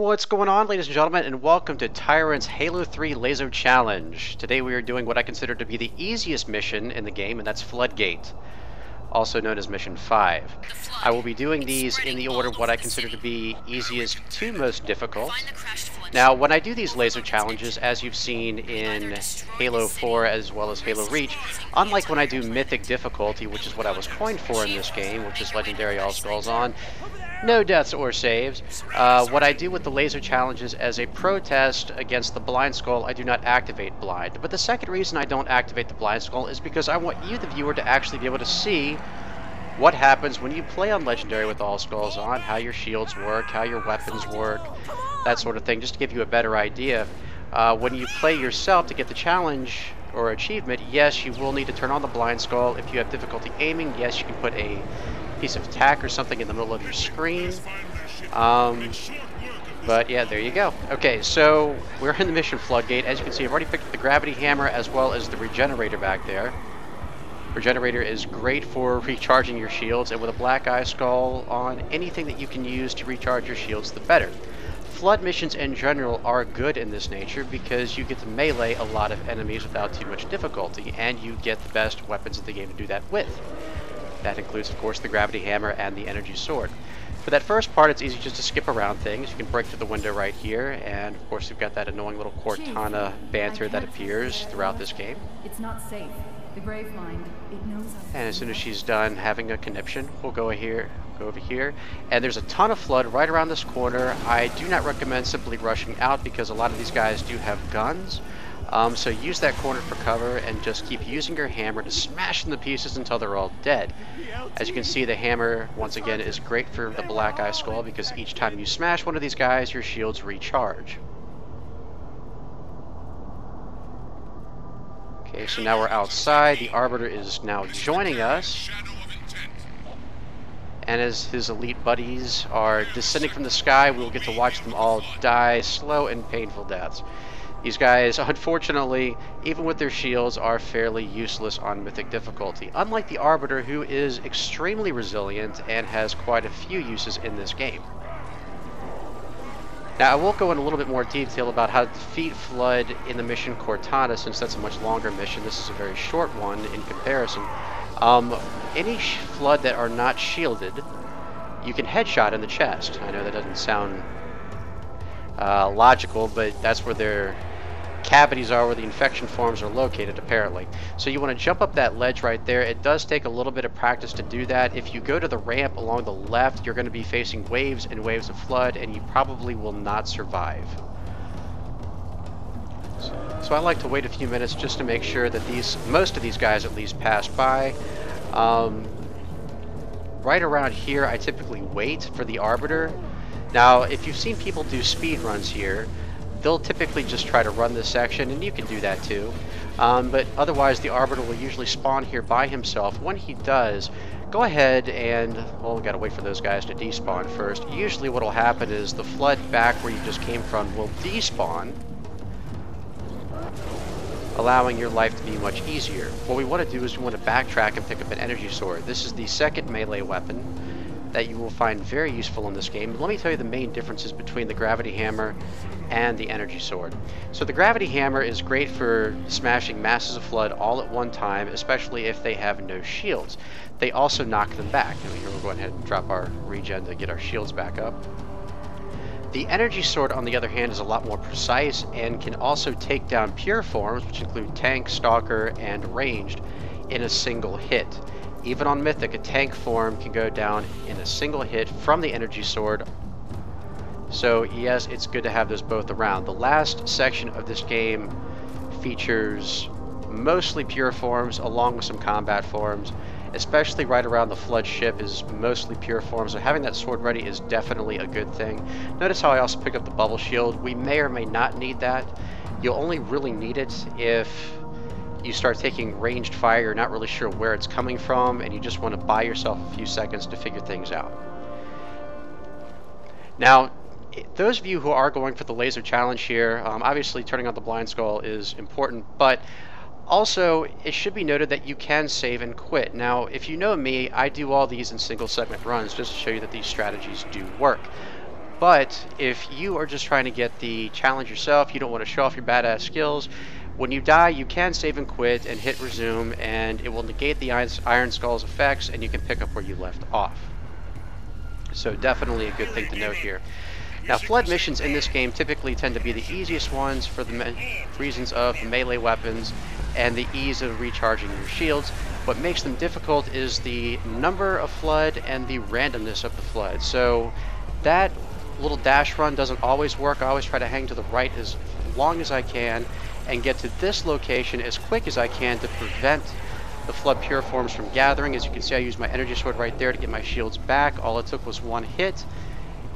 What's going on, ladies and gentlemen, and welcome to Tyrant's Halo 3 LASO Challenge. Today we are doing what I consider to be the easiest mission in the game, and that's Floodgate, also known as Mission 5. I will be doing these in the order of what I consider to be easiest to most difficult. Now, when I do these LASO challenges, as you've seen in Halo 4 as well as Halo Reach, unlike when I do Mythic difficulty, which is what I was coined for in this game, which is Legendary All Skulls on, no deaths or saves. What I do with the LASO challenges as a protest against the Blind Skull, I do not activate Blind. But the second reason I don't activate the Blind Skull is because I want you, the viewer, to actually be able to see what happens when you play on Legendary with All Skulls on, how your shields work, how your weapons work, that sort of thing, just to give you a better idea. When you play yourself to get the challenge or achievement, yes, you will need to turn on the Blind Skull. If you have difficulty aiming, yes, you can put a piece of tack or something in the middle of your screen. But yeah, there you go. Okay, so we're in the mission Floodgate. As you can see, I've already picked up the gravity hammer as well as the regenerator back there. Regenerator is great for recharging your shields, and with a black eye skull on, anything that you can use to recharge your shields, the better. Flood missions in general are good in this nature because you get to melee a lot of enemies without too much difficulty, and you get the best weapons in the game to do that with. That includes, of course, the gravity hammer and the energy sword. For that first part, it's easy just to skip around things. You can break through the window right here, and of course you've got that annoying little Cortana banter that appears throughout this game. It's not safe. The grave mind, it knows. And as soon as she's done having a conniption, we'll go over here, and there's a ton of flood right around this corner. I do not recommend simply rushing out because a lot of these guys do have guns. So use that corner for cover and just keep using your hammer to smash them to pieces until they're all dead. As you can see, the hammer, once again, is great for the black eye skull because each time you smash one of these guys, your shields recharge. Okay, so now we're outside. The Arbiter is now joining us. And as his elite buddies are descending from the sky, we'll get to watch them all die slow and painful deaths. These guys, unfortunately, even with their shields, are fairly useless on Mythic difficulty, unlike the Arbiter, who is extremely resilient and has quite a few uses in this game. Now, I will go in a little bit more detail about how to defeat Flood in the mission Cortana, since that's a much longer mission. This is a very short one in comparison. Any Flood that are not shielded, you can headshot in the chest. I know that doesn't sound logical, but that's where their cavities are, where the infection forms are located, apparently. So you want to jump up that ledge right there. It does take a little bit of practice to do that. If you go to the ramp along the left, you're going to be facing waves and waves of flood, and you probably will not survive. So I like to wait a few minutes just to make sure that most of these guys at least pass by. Right around here, I typically wait for the Arbiter. Now, if you've seen people do speed runs here, they'll typically just try to run this section, and you can do that too. But otherwise, the Arbiter will usually spawn here by himself. When he does, go ahead and, well, we've got to wait for those guys to despawn first. Usually what will happen is the Flood back where you just came from will despawn, allowing your life to be much easier. What we want to do is we want to backtrack and pick up an energy sword. This is the second melee weapon that you will find very useful in this game. Let me tell you the main differences between the gravity hammer and the energy sword. So the gravity hammer is great for smashing masses of flood all at one time, especially if they have no shields. They also knock them back. And here we'll go ahead and drop our regen to get our shields back up. The energy sword, on the other hand, is a lot more precise and can also take down pure forms, which include tank, stalker, and ranged, in a single hit. Even on Mythic, a tank form can go down in a single hit from the energy sword. So yes, it's good to have those both around. The last section of this game features mostly pure forms along with some combat forms, especially right around the Flood ship is mostly pure forms, so having that sword ready is definitely a good thing. Notice how I also picked up the bubble shield. We may or may not need that. You'll only really need it if you start taking ranged fire, you're not really sure where it's coming from, and you just want to buy yourself a few seconds to figure things out. Now, those of you who are going for the LASO challenge here, obviously turning on the Blind Skull is important, but also it should be noted that you can save and quit. Now, if you know me, I do all these in single segment runs just to show you that these strategies do work. But if you are just trying to get the challenge yourself, you don't want to show off your badass skills, when you die, you can save and quit and hit resume, and it will negate the Iron Skull's effects, and you can pick up where you left off. So definitely a good thing to note here. Now, flood missions in this game typically tend to be the easiest ones for the reasons of the melee weapons and the ease of recharging your shields. What makes them difficult is the number of flood and the randomness of the flood. So that little dash run doesn't always work. I always try to hang to the right as long as I can and get to this location as quick as I can to prevent the flood puriforms from gathering. As you can see, I used my energy sword right there to get my shields back. All it took was one hit.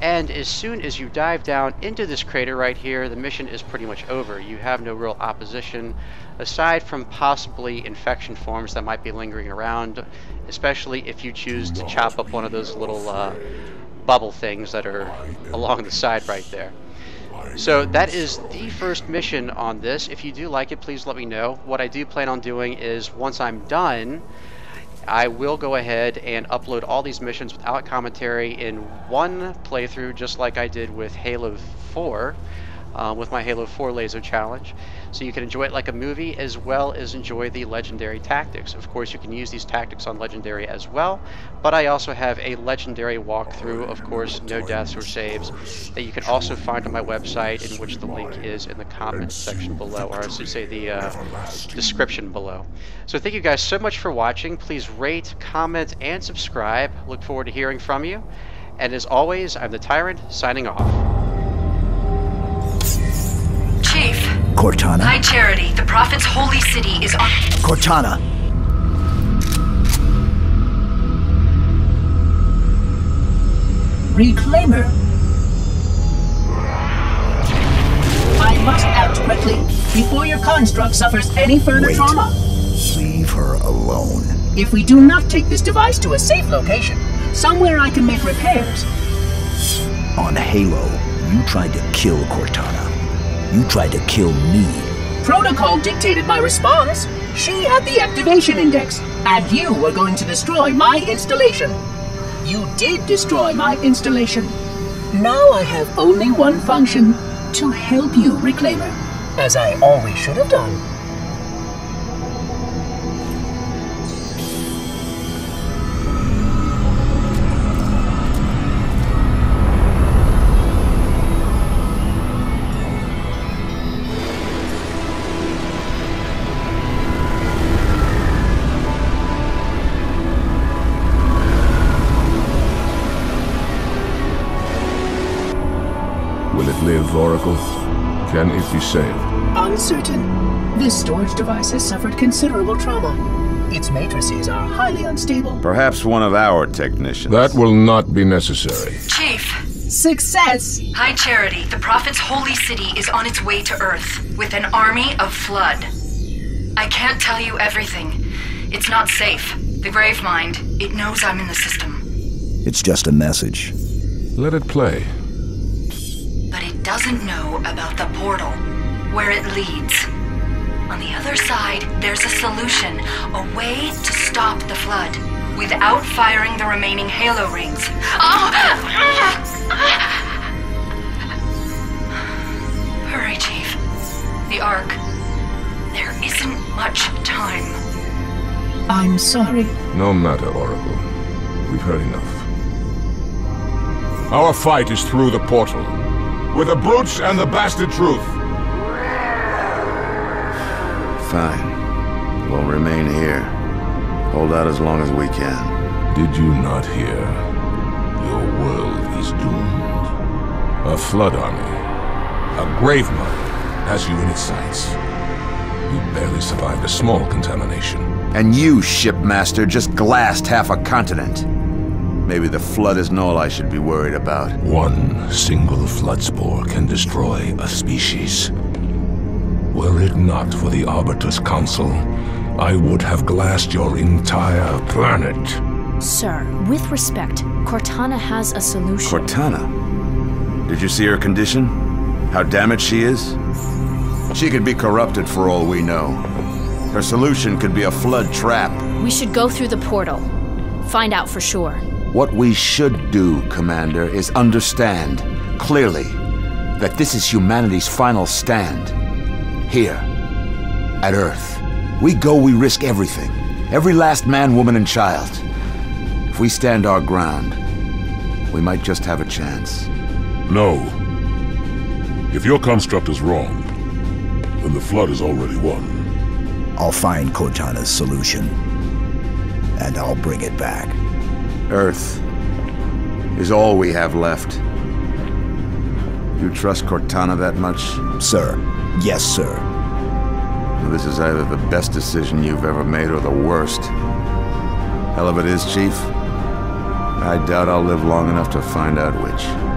And as soon as you dive down into this crater right here, the mission is pretty much over. You have no real opposition, aside from possibly infection forms that might be lingering around, especially if you choose to chop up one of those little bubble things that are along the side right there. So that is the first mission on this. If you do like it, please let me know. What I do plan on doing is, once I'm done, I will go ahead and upload all these missions without commentary in one playthrough, just like I did with Halo 4, with my Halo 4 LASO challenge. So you can enjoy it like a movie, as well as enjoy the legendary tactics. Of course, you can use these tactics on legendary as well, but I also have a legendary walkthrough, of course, no deaths or saves, that you can also find on my website, in which the link is in the comment section below, or I should say the description below. So thank you guys so much for watching. Please rate, comment, and subscribe. Look forward to hearing from you. And as always, I'm the Tyrant, signing off. Chief. Cortana. High Charity, the Prophet's holy city is on... Cortana. Reclaimer. I must act quickly before your construct suffers any further Wait. trauma. Leave her alone. If we do not take this device to a safe location, somewhere I can make repairs. On Halo, you tried to kill Cortana. You tried to kill me. Protocol dictated my response. She had the activation index, and you were going to destroy my installation. You did destroy my installation. Now I have only one function: to help you, Reclaimer, as I always should have done. Will it live, Oracle? Can it be saved? Uncertain. This storage device has suffered considerable trauma. Its matrices are highly unstable. Perhaps one of our technicians. That will not be necessary. Chief. Success! High Charity, the Prophet's holy city is on its way to Earth, with an army of flood. I can't tell you everything. It's not safe. The Gravemind, it knows I'm in the system. It's just a message. Let it play. But it doesn't know about the portal, where it leads. On the other side, there's a solution, a way to stop the flood, without firing the remaining Halo rings. Hurry, Chief. The Ark. There isn't much time. I'm sorry. No matter, Oracle. We've heard enough. Our fight is through the portal, with the brutes and the bastard truth. Fine. We'll remain here. Hold out as long as we can. Did you not hear? Your world is doomed. A flood army, a Gravemind, has you in its sights. You barely survived a small contamination. And you, shipmaster, just glassed half a continent. Maybe the flood isn't all I should be worried about. One single flood spore can destroy a species. Were it not for the Arbiter's Council, I would have glassed your entire planet. Sir, with respect, Cortana has a solution. Cortana? Did you see her condition? How damaged she is? She could be corrupted for all we know. Her solution could be a flood trap. We should go through the portal. Find out for sure. What we should do, Commander, is understand clearly that this is humanity's final stand. Here, at Earth. We go, we risk everything. Every last man, woman, and child. If we stand our ground, we might just have a chance. No. If your construct is wrong, then the Flood is already won. I'll find Cortana's solution, and I'll bring it back. Earth is all we have left. You trust Cortana that much? Sir. Yes, sir. This is either the best decision you've ever made or the worst. Hell of it is, Chief. I doubt I'll live long enough to find out which.